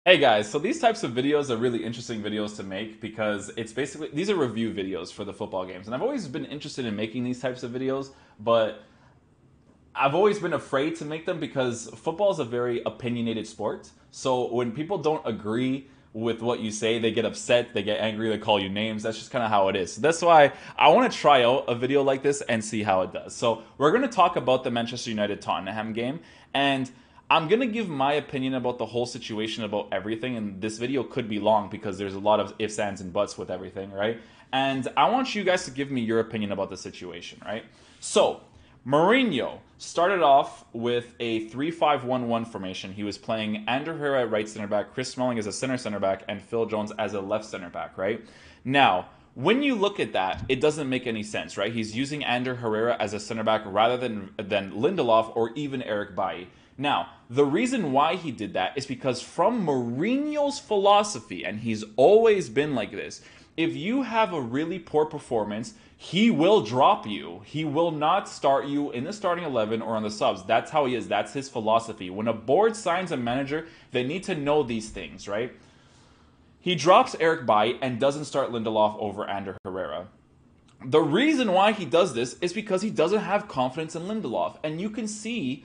Hey guys, so these types of videos are really interesting videos to make because it's basically these are review videos for the football games. And I've always been interested in making these types of videos, but I've always been afraid to make them because football is a very opinionated sport. So when people don't agree with what you say, they get upset, they get angry, they call you names. That's just kind of how it is. So that's why I want to try out a video like this and see how it does. So we're going to talk about the Manchester United Tottenham game, and I'm going to give my opinion about the whole situation, about everything. And this video could be long because there's a lot of ifs, ands, and buts with everything, right? And I want you guys to give me your opinion about the situation, right? So Mourinho started off with a 3-5-1-1 formation. He was playing Ander Herrera at right center back, Chris Smalling as a center back, and Phil Jones as a left center back, right? Now, when you look at that, it doesn't make any sense, right? He's using Ander Herrera as a center back rather than Lindelof or even Eric Bailly. Now, the reason why he did that is because from Mourinho's philosophy, and he's always been like this, if you have a really poor performance, he will drop you. He will not start you in the starting 11 or on the subs. That's how he is. That's his philosophy. When a board signs a manager, they need to know these things, right? He drops Eric Bailly and doesn't start Lindelof over Ander Herrera. The reason why he does this is because he doesn't have confidence in Lindelof. And you can see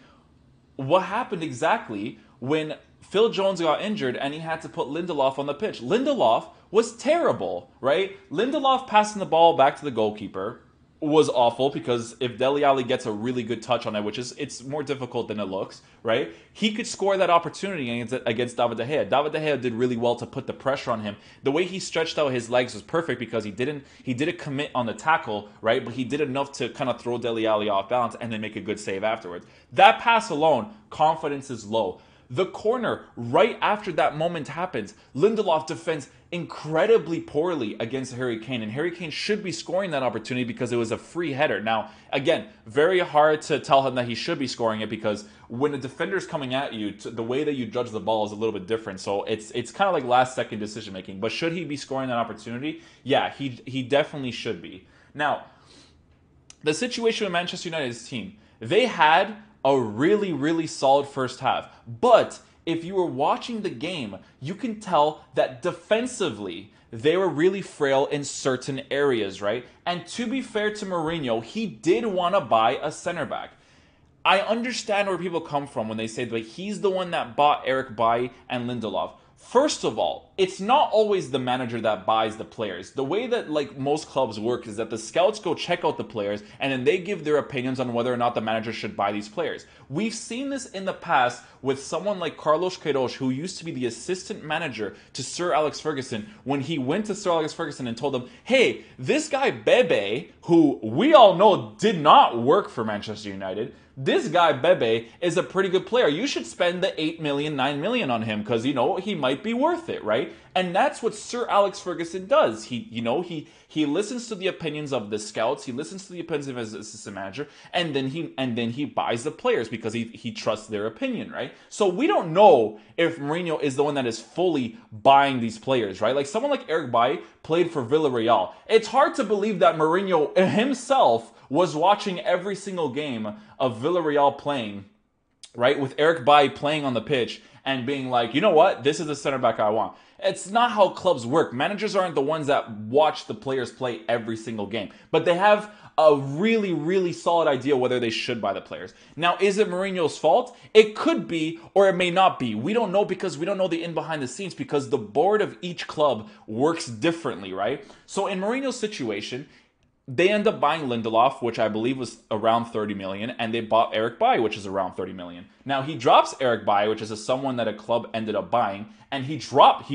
what happened exactly when Phil Jones got injured and he had to put Lindelof on the pitch. Lindelof was terrible, right? Lindelof passing the ball back to the goalkeeper was awful because if Dele Alli gets a really good touch on it, which is it's more difficult than it looks, right? He could score that opportunity against David De Gea. David De Gea did really well to put the pressure on him. The way he stretched out his legs was perfect because he didn't commit on the tackle, right? But he did enough to kind of throw Dele Alli off balance and then make a good save afterwards. That pass alone, confidence is low. The corner right after that moment happens, Lindelof defends incredibly poorly against Harry Kane, and Harry Kane should be scoring that opportunity because it was a free header. Now, again, very hard to tell him that he should be scoring it because when a defender's coming at you, the way that you judge the ball is a little bit different. So it's kind of like last second decision making. But should he be scoring that opportunity? Yeah, he definitely should be. Now, the situation with Manchester United's team, they had a really, really solid first half. But if you were watching the game, you can tell that defensively, they were really frail in certain areas, right? And to be fair to Mourinho, he did want to buy a center back. I understand where people come from when they say that he's the one that bought Eric Bailly and Lindelof. First of all, it's not always the manager that buys the players. The way that like most clubs work is that the scouts go check out the players and then they give their opinions on whether or not the manager should buy these players. We've seen this in the past with someone like Carlos Queiroz, who used to be the assistant manager to Sir Alex Ferguson, when he went to Sir Alex Ferguson and told him, hey, this guy Bebe, who we all know did not work for Manchester United, this guy Bebe is a pretty good player. You should spend the 8 million, 9 million on him because, he might be worth it, right? And that's what Sir Alex Ferguson does. He listens to the opinions of the scouts, he listens to the opinions of his assistant manager, and then he buys the players because he trusts their opinion, right? So we don't know if Mourinho is the one that is fully buying these players, right? Like someone like Eric Bailly played for Villarreal. It's hard to believe that Mourinho himself was watching every single game of Villarreal playing, right, with Eric Bailly playing on the pitch and being like, you know what, this is the center back I want. It's not how clubs work. Managers aren't the ones that watch the players play every single game, but they have a really, really solid idea whether they should buy the players. Now, is it Mourinho's fault? It could be, or it may not be. We don't know because we don't know the in behind the scenes because the board of each club works differently, right? So in Mourinho's situation, they end up buying Lindelof, which I believe was around 30 million, and they bought Eric Bailly, which is around 30 million. Now he drops Eric Bailly, which is someone that a club ended up buying, and he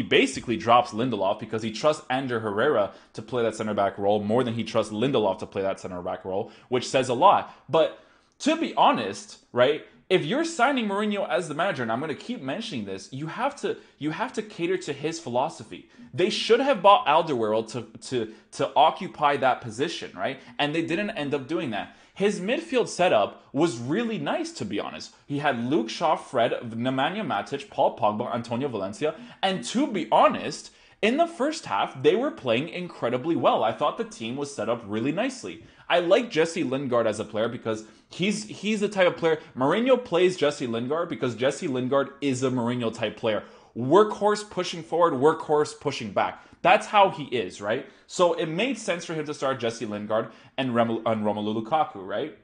basically drops Lindelof because he trusts Ander Herrera to play that center back role more than he trusts Lindelof to play that center back role, which says a lot. But to be honest, right? If you're signing Mourinho as the manager, and I'm going to keep mentioning this, you have to cater to his philosophy. They should have bought Alderweireld to occupy that position, right? And they didn't end up doing that. His midfield setup was really nice, to be honest. He had Luke Shaw, Fred, Nemanja Matic, Paul Pogba, Antonio Valencia, and to be honest, in the first half, they were playing incredibly well. I thought the team was set up really nicely. I like Jesse Lingard as a player because he's the type of player. Mourinho plays Jesse Lingard because Jesse Lingard is a Mourinho type player. workhorse pushing forward, workhorse pushing back. That's how he is, right? So it made sense for him to start Jesse Lingard and Romelu Lukaku, right?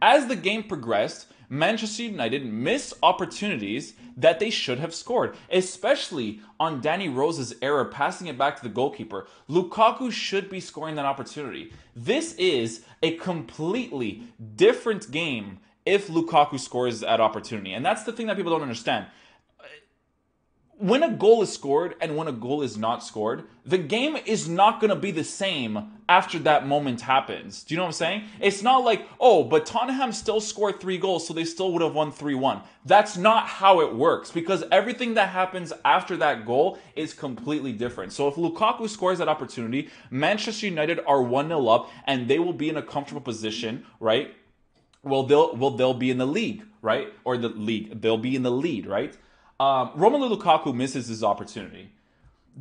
As the game progressed, Manchester United missed opportunities that they should have scored, especially on Danny Rose's error passing it back to the goalkeeper. Lukaku should be scoring that opportunity. This is a completely different game if Lukaku scores that opportunity. And that's the thing that people don't understand. When a goal is scored and when a goal is not scored, the game is not going to be the same after that moment happens. Do you know what I'm saying? It's not like, oh, but Tottenham still scored 3 goals, so they still would have won 3-1. That's not how it works, because everything that happens after that goal is completely different. So if Lukaku scores that opportunity, Manchester United are 1-0 up, and they will be in a comfortable position, right? They'll be in the league, right? Or the league. They'll be in the lead, right? Romelu Lukaku misses his opportunity.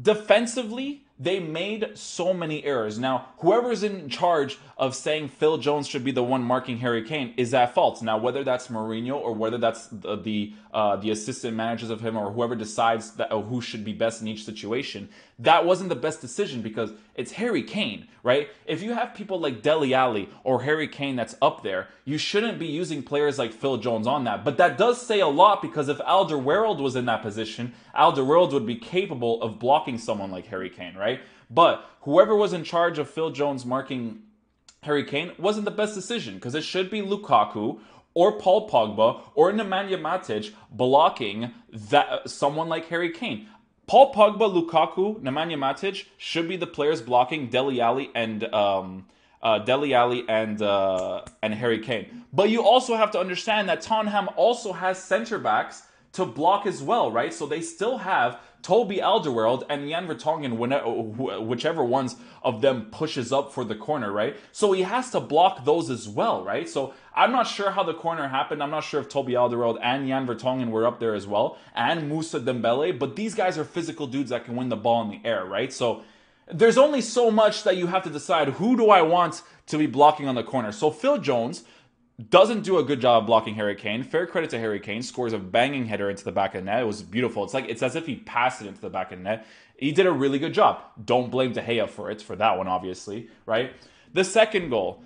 Defensively, they made so many errors. Now, whoever's in charge of saying Phil Jones should be the one marking Harry Kane is at fault. Now, whether that's Mourinho or whether that's the assistant managers of him or whoever decides that, who should be best in each situation, that wasn't the best decision because it's Harry Kane, right? If you have people like Dele Alli or Harry Kane that's up there, you shouldn't be using players like Phil Jones on that. But that does say a lot because if Alderweireld was in that position, Alderweireld would be capable of blocking someone like Harry Kane, right? But whoever was in charge of Phil Jones marking Harry Kane wasn't the best decision because it should be Lukaku or Paul Pogba or Nemanja Matic blocking that someone like Harry Kane. Paul Pogba, Lukaku, Nemanja Matic should be the players blocking Dele Alli and Harry Kane. But you also have to understand that Tottenham also has center backs to block as well, right? So they still have Toby Alderweireld and Jan Vertonghen, whichever ones of them pushes up for the corner, right? So he has to block those as well, right? So I'm not sure how the corner happened. I'm not sure if Toby Alderweireld and Jan Vertonghen were up there as well, and Moussa Dembele, but these guys are physical dudes that can win the ball in the air, right? So there's only so much that you have to decide, who do I want to be blocking on the corner? So Phil Jones doesn't do a good job blocking Harry Kane. Fair credit to Harry Kane. Scores a banging header into the back of the net. It was beautiful. It's as if he passed it into the back of the net. He did a really good job. Don't blame De Gea for that one, obviously, right? The second goal,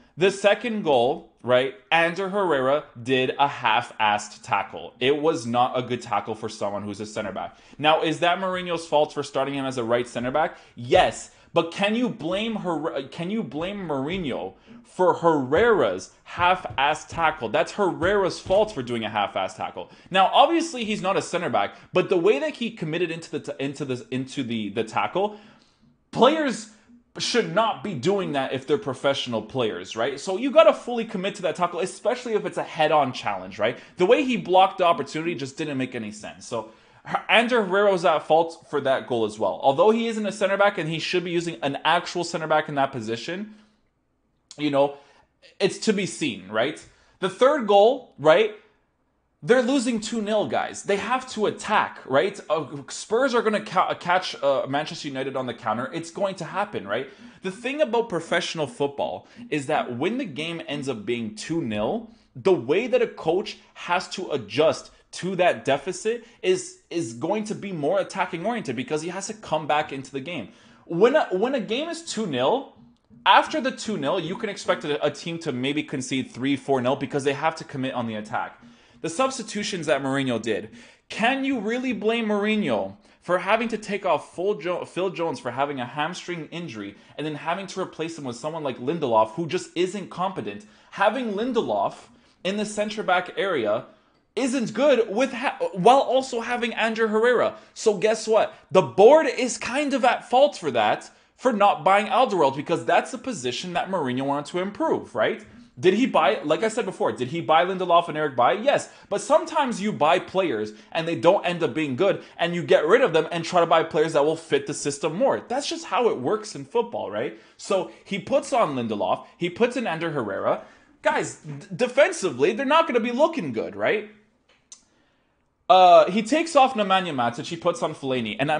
right? Ander Herrera did a half-assed tackle. It was not a good tackle for someone who's a center back. Now, is that Mourinho's fault for starting him as a right center back? Yes. But can you blame Mourinho for Herrera's half-assed tackle? That's Herrera's fault for doing a half-assed tackle. Now, obviously, he's not a center back, but the way that he committed into the tackle, players should not be doing that if they're professional players, right? So you got to fully commit to that tackle, especially if it's a head-on challenge, right? The way he blocked the opportunity just didn't make any sense. So Ander Herrera was at fault for that goal as well. Although he isn't a center back and he should be using an actual center back in that position, you know, it's to be seen, right? The third goal, right? They're losing 2-0, guys. They have to attack, right? Spurs are going to catch Manchester United on the counter. It's going to happen, right? The thing about professional football is that when the game ends up being 2-0, the way that a coach has to adjust to that deficit is going to be more attacking oriented because he has to come back into the game. When a game is 2-0, after the 2-0, you can expect a team to maybe concede 3-4-0 because they have to commit on the attack. The substitutions that Mourinho did, can you really blame Mourinho for having to take off Phil Jones for having a hamstring injury and then having to replace him with someone like Lindelof who just isn't competent? Having Lindelof in the center back area isn't good while also having Ander Herrera. So guess what? The board is kind of at fault for that, for not buying Alderweireld, because that's a position that Mourinho wanted to improve, right? Did he buy, like I said before, did he buy Lindelof and Eric Bailly? Yes. But sometimes you buy players and they don't end up being good and you get rid of them and try to buy players that will fit the system more. That's just how it works in football, right? So he puts on Lindelof, he puts in Ander Herrera. Guys, defensively, they're not going to be looking good, right? He takes off Nemanja Matic, he puts on Fellaini, and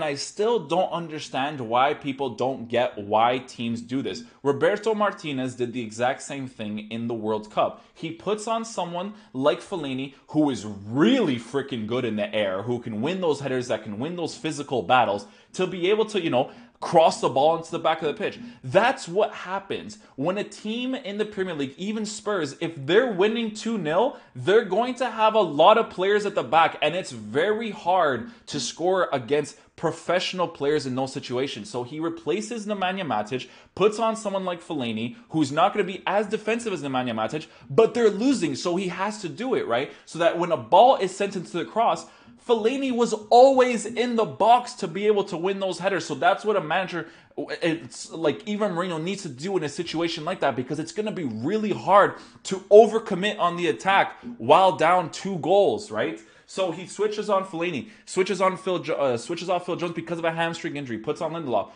I still don't understand why people don't get why teams do this. Roberto Martinez did the exact same thing in the World Cup. He puts on someone like Fellaini, who is really freaking good in the air, who can win those headers, that can win those physical battles, to be able to, cross the ball into the back of the pitch. That's what happens when a team in the Premier League, even Spurs, if they're winning 2-0, they're going to have a lot of players at the back, and it's very hard to score against professional players in those situations. So he replaces Nemanja Matic, puts on someone like Fellaini, who's not going to be as defensive as Nemanja Matic, but they're losing, so he has to do it, right? So that when a ball is sent into the cross, Fellaini was always in the box to be able to win those headers. So that's what a manager, it's like even Mourinho, needs to do in a situation like that, because it's going to be really hard to overcommit on the attack while down 2 goals, right? So he switches on Fellaini, switches off Phil Jones because of a hamstring injury, puts on Lindelof.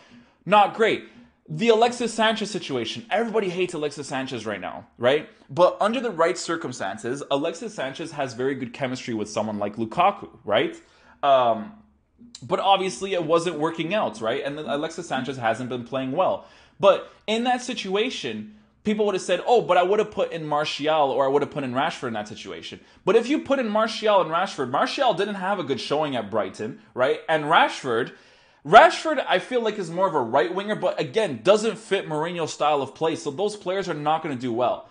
Not great. The Alexis Sanchez situation. Everybody hates Alexis Sanchez right now, right? But under the right circumstances, Alexis Sanchez has very good chemistry with someone like Lukaku, right? But obviously it wasn't working out, right? And Alexis Sanchez hasn't been playing well. But in that situation, people would have said, oh, but I would have put in Martial or I would have put in Rashford in that situation. But if you put in Martial and Rashford, Martial didn't have a good showing at Brighton, right? And Rashford, I feel like, is more of a right winger, but again, doesn't fit Mourinho's style of play. So those players are not going to do well.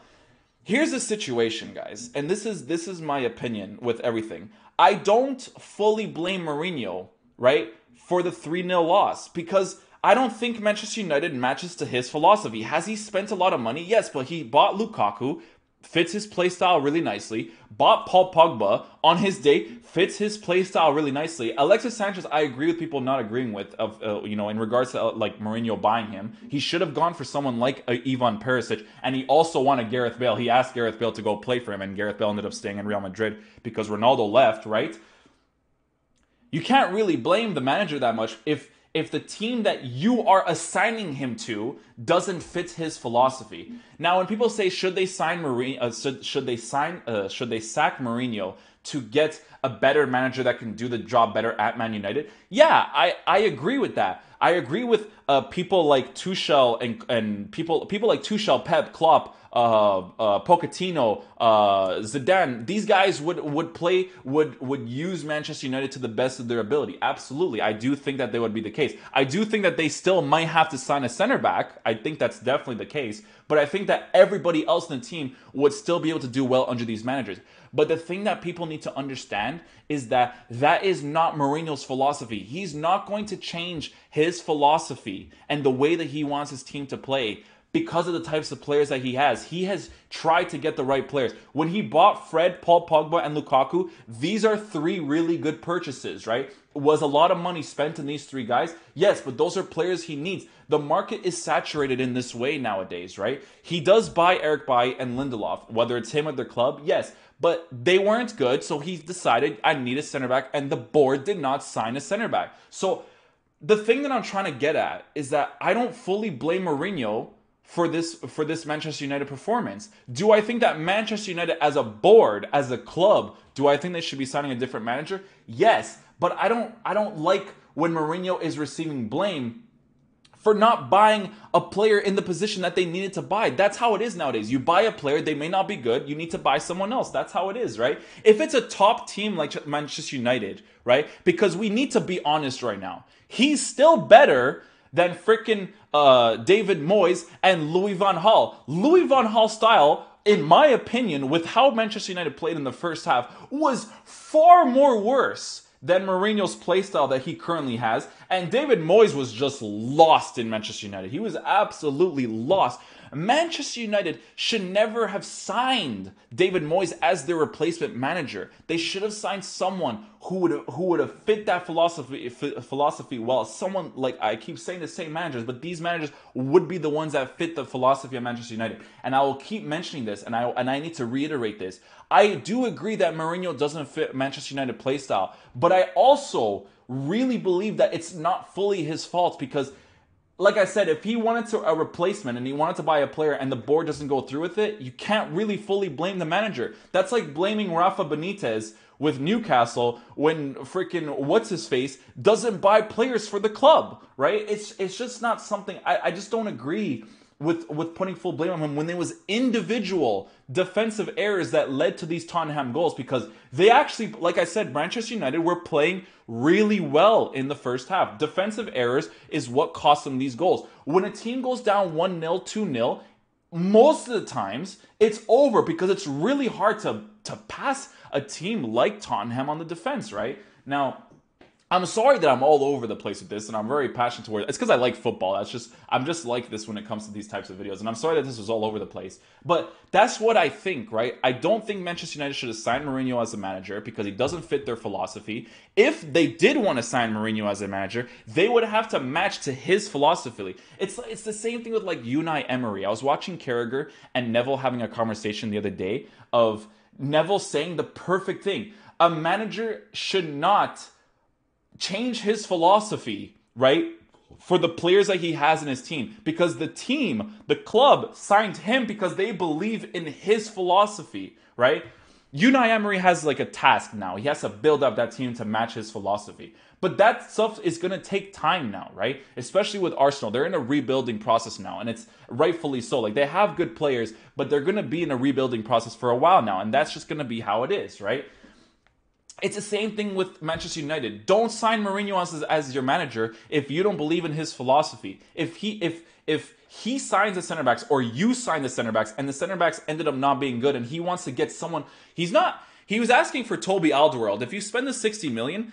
Here's the situation, guys, and this is my opinion with everything. I don't fully blame Mourinho, right, for the 3-0 loss, because I don't think Manchester United matches to his philosophy. Has he spent a lot of money? Yes, but he bought Lukaku, fits his play style really nicely. Bought Paul Pogba on his day, fits his play style really nicely. Alexis Sanchez, I agree with people not agreeing with, in regards to like Mourinho buying him. He should have gone for someone like Ivan Perisic, and he also wanted Gareth Bale. He asked Gareth Bale to go play for him, and Gareth Bale ended up staying in Real Madrid because Ronaldo left, right? You can't really blame the manager that much if the team that you are assigning him to doesn't fit his philosophy. Now, when people say should they sack Mourinho to get a better manager that can do the job better at Man United, yeah, I agree with that. I agree with people like Tuchel and people like Tuchel, Pep, Klopp, Pochettino, Zidane. These guys would use Manchester United to the best of their ability. Absolutely, I do think that they would be the case. I do think that they still might have to sign a center back. I think that's definitely the case. But I think that everybody else in the team would still be able to do well under these managers. But the thing that people need to understand is that is not Mourinho's philosophy. He's not going to change his philosophy and the way that he wants his team to play because of the types of players that he has. He has tried to get the right players. When he bought Fred, Paul Pogba, and Lukaku, these are 3 really good purchases, right? Was a lot of money spent on these 3 guys? Yes, but those are players he needs. The market is saturated in this way nowadays, right? He does buy Eric Bailly and Lindelof, whether it's him or their club, yes. But they weren't good, so he decided I need a center back, and the board did not sign a center back. So the thing that I'm trying to get at is that I don't fully blame Mourinho for this Manchester United performance. Do I think that Manchester United as a board, as a club, do I think they should be signing a different manager? Yes, but I don't like when Mourinho is receiving blame for not buying a player in the position that they needed to buy. That's how it is nowadays. You buy a player, they may not be good, you need to buy someone else. That's how it is, right? If it's a top team like Manchester United, right? Because we need to be honest right now. He's still better than freaking David Moyes and Louis van Gaal. Louis van Gaal style, in my opinion, with how Manchester United played in the first half, was far more worse than Mourinho's playstyle that he currently has. And David Moyes was just lost in Manchester United. He was absolutely lost. Manchester United should never have signed David Moyes as their replacement manager. They should have signed someone who would have fit that philosophy well. Someone like, I keep saying the same managers, but these managers would be the ones that fit the philosophy of Manchester United. And I will keep mentioning this, and I need to reiterate this. I do agree that Mourinho doesn't fit Manchester United playstyle, but I also really believe that it's not fully his fault because, like I said, if he wanted a replacement and he wanted to buy a player and the board doesn't go through with it, you can't really fully blame the manager. That's like blaming Rafa Benitez with Newcastle when freaking what's his face doesn't buy players for the club, right? It's just not something I just don't agree with putting full blame on him when there was individual defensive errors that led to these Tottenham goals, because they actually, like I said, Manchester United were playing really well in the first half. Defensive errors is what cost them these goals. When a team goes down 1-0, 2-0, most of the times it's over because it's really hard to pass a team like Tottenham on the defense, right? Now, I'm sorry that I'm all over the place with this, and I'm very passionate towards it. It's because I like football. I'm just like this when it comes to these types of videos, and I'm sorry that this was all over the place. But that's what I think, right? I don't think Manchester United should have signed Mourinho as a manager because he doesn't fit their philosophy. If they did want to sign Mourinho as a manager, they would have to match to his philosophy. It's the same thing with like Unai Emery. I was watching Carragher and Neville having a conversation the other day of Neville saying the perfect thing. A manager should not change his philosophy, right, for the players that he has in his team, because the club signed him because they believe in his philosophy, right? Unai Emery has like a task now. He has to build up that team to match his philosophy. But that stuff is going to take time now, right? Especially with Arsenal. They're in a rebuilding process now, and it's rightfully so. Like, they have good players, but they're going to be in a rebuilding process for a while now, and that's just going to be how it is, right? It's the same thing with Manchester United. Don't sign Mourinho as your manager if you don't believe in his philosophy. If he signs the center backs, or you sign the center backs, and the center backs ended up not being good, and he wants to get someone, he was asking for Toby Alderweireld. If you spend the 60 million,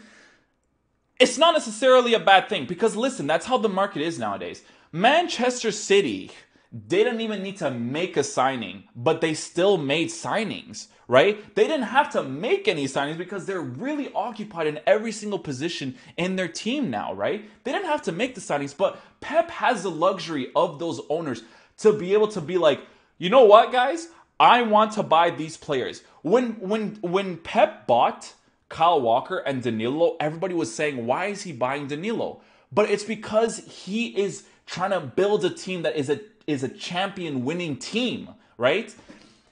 it's not necessarily a bad thing, because listen, that's how the market is nowadays. Manchester City, they didn't even need to make a signing, but they still made signings, right? They didn't have to make any signings because they're really occupied in every single position in their team now, right? They didn't have to make the signings, but Pep has the luxury of those owners to be able to be like, you know what, guys? I want to buy these players. When Pep bought Kyle Walker and Danilo, everybody was saying, why is he buying Danilo? But it's because he is trying to build a team that is a champion winning team, right?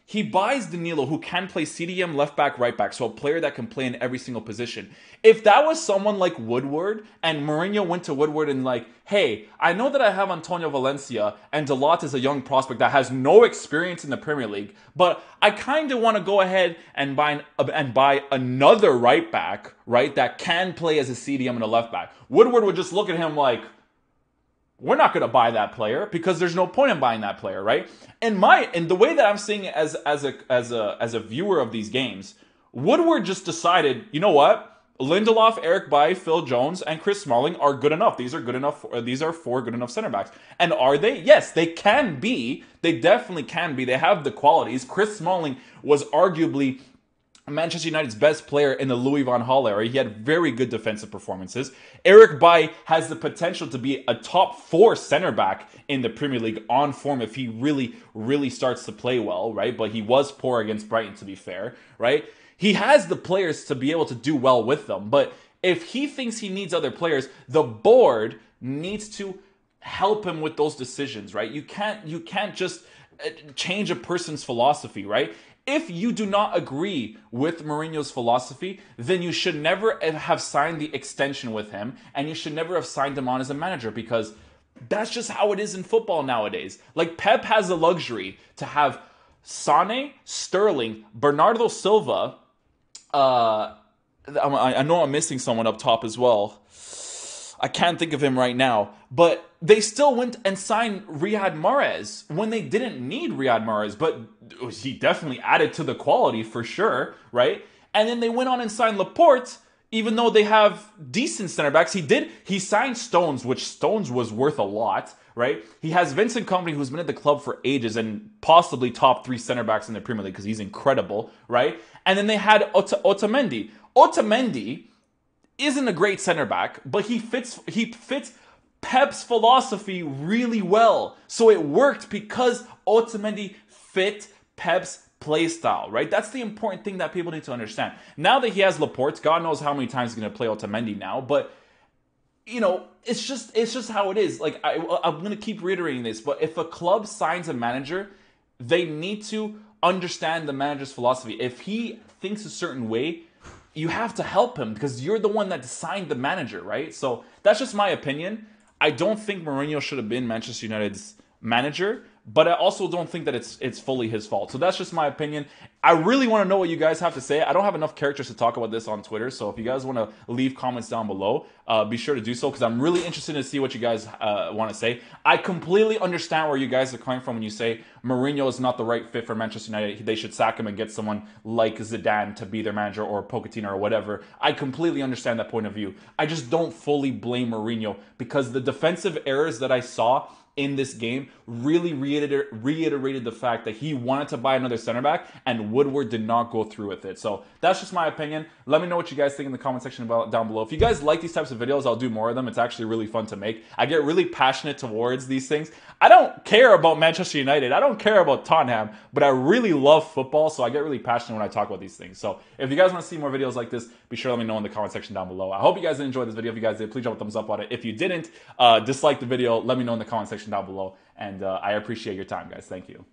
He buys Danilo, who can play CDM, left back, right back, so a player that can play in every single position. If that was someone like Woodward, and Mourinho went to Woodward and like, hey, I know that I have Antonio Valencia, and Dalot is a young prospect that has no experience in the Premier League, but I kind of want to go ahead and buy another right back, right, that can play as a CDM and a left back. Woodward would just look at him like, we're not going to buy that player because there's no point in buying that player, right? And the way that I'm seeing it as a viewer of these games, Woodward just decided, you know what? Lindelof, Eric Bailly, Phil Jones, and Chris Smalling are good enough. These are good enough. These are 4 good enough center backs. And are they? Yes, they can be. They definitely can be. They have the qualities. Chris Smalling was arguably Manchester United's best player in the Louis van Gaal era. He had very good defensive performances. Eric Bailly has the potential to be a top 4 center back in the Premier League on form if he really, really starts to play well, right? But he was poor against Brighton, to be fair, right? He has the players to be able to do well with them. But if he thinks he needs other players, the board needs to help him with those decisions, right? You can't just change a person's philosophy, right? If you do not agree with Mourinho's philosophy, then you should never have signed the extension with him, and you should never have signed him on as a manager, because that's just how it is in football nowadays. Like, Pep has the luxury to have Sane, Sterling, Bernardo Silva. I know I'm missing someone up top as well. I can't think of him right now, but they still went and signed Riyad Mahrez when they didn't need Riyad Mahrez, but he definitely added to the quality for sure, right? And then they went on and signed Laporte, even though they have decent center backs. He signed Stones, which Stones was worth a lot, right? He has Vincent Kompany, who's been at the club for ages and possibly top 3 center backs in the Premier League because he's incredible, right? And then they had Otamendi. Otamendi isn't a great center back, but he fits Pep's philosophy really well. So it worked because Otamendi fit Pep's play style, right? That's the important thing that people need to understand. Now that he has Laporte, God knows how many times he's going to play Otamendi now, but you know, it's just how it is. Like, I'm going to keep reiterating this, but if a club signs a manager, they need to understand the manager's philosophy. If he thinks a certain way, you have to help him because you're the one that signed the manager, right? So that's just my opinion. I don't think Mourinho should have been Manchester United's manager, but I also don't think that it's fully his fault. So that's just my opinion. I really want to know what you guys have to say. I don't have enough characters to talk about this on Twitter, so if you guys want to leave comments down below, be sure to do so because I'm really interested to see what you guys want to say. I completely understand where you guys are coming from when you say Mourinho is not the right fit for Manchester United. They should sack him and get someone like Zidane to be their manager or Pochettino or whatever. I completely understand that point of view. I just don't fully blame Mourinho because the defensive errors that I saw in this game really reiterated the fact that he wanted to buy another center back and Woodward did not go through with it. So that's just my opinion. Let me know what you guys think in the comment section down below. If you guys like these types of videos, I'll do more of them. It's actually really fun to make. I get really passionate towards these things. I don't care about Manchester United. I don't care about Tottenham, but I really love football, so I get really passionate when I talk about these things. So if you guys want to see more videos like this, be sure to let me know in the comment section down below. I hope you guys enjoyed this video. If you guys did, please drop a thumbs up on it. If you didn't, dislike the video, let me know in the comment section down below. And I appreciate your time, guys. Thank you.